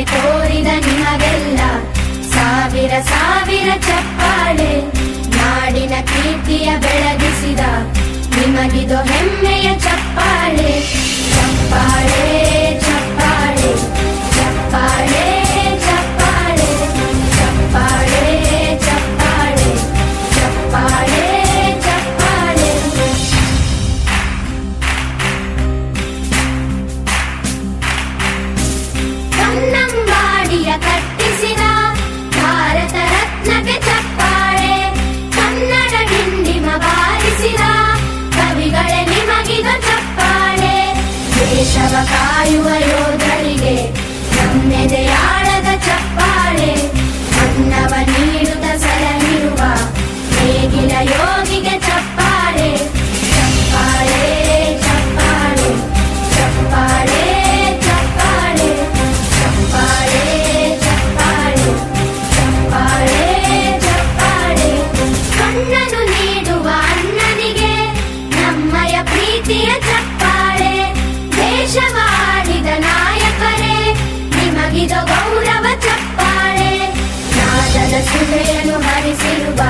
ತೋರಿದ ನಿಮಗೆಲ್ಲ ಸಾವಿರ ಸಾವಿರ ಚಪ್ಪಾಳೆ. ನಾಡಿನ ಕೀರ್ತಿಯ ಬೆಳಗಿಸಿದ ನಿಮಗಿದು ಹೆಮ್ಮೆಯ ಚಪ್ಪಾಳೆ. ಚಪ್ಪಾಳೆ ಚಪ್ಪಾಳೆ ಚಪ್ಪಾಳೆ ಚಪ್ಪಾಳೆ ಚಪ್ಪಾಳೆ ಚಪ್ಪಾಳೆ ಚಪ್ಪಾಳೆ ಚಪ್ಪಾಳೆ. ಕನ್ನಂಬಾಡಿಯ ಕಟ್ಟಿಸಿದ ಭಾರತ ರತ್ನಕ್ಕೆ ಚಪ್ಪಾಳೆ. ಕನ್ನಡ ಡಿಂಡಿಮ ಬಾರಿಸಿದ ಕವಿಗಳೇ ನಿಮಗಿದು ಚಪ್ಪಾಳೆ. ದೇಶವ ಕಾಯುವ ಯೋಧರಿಗೆ ನಮ್ಮೆದೆಯಾಳದ ಚಪ್ಪಾಳೆ. ಅನ್ನವ ನೀಡುತ್ತ ಸಲಹಿರುವ ನೇಗಿಲ ಯೋಗಿಗೆ ಚಪ್ಪಾಳೆ. ಚಪ್ಪಾಳೆ ಚಪ್ಪಾಳೆ ಚಪ್ಪಾಳೆ ಚಪ್ಪಾಳೆ ಚಪ್ಪಾಳೆ ಚಪ್ಪಾಳೆ ಚಪ್ಪಾಳೆ ಚಪ್ಪಾಳೆ. ಕಣ್ಣನು ನೀಡುವ ಅಣ್ಣನಿಗೆ ನಮ್ಮಯ ಪ್ರೀತಿಯ ಚಪ್ಪಾಳೆ. ದೇಶವಾಡಿದ ನಾಯಕರೇ ನಿಮಗಿದು ಗೌರವ ಚಪ್ಪಾಳೆ. ನಾದದ ಸುಧೆಯನ್ನು ಹರಿಸಿರುವ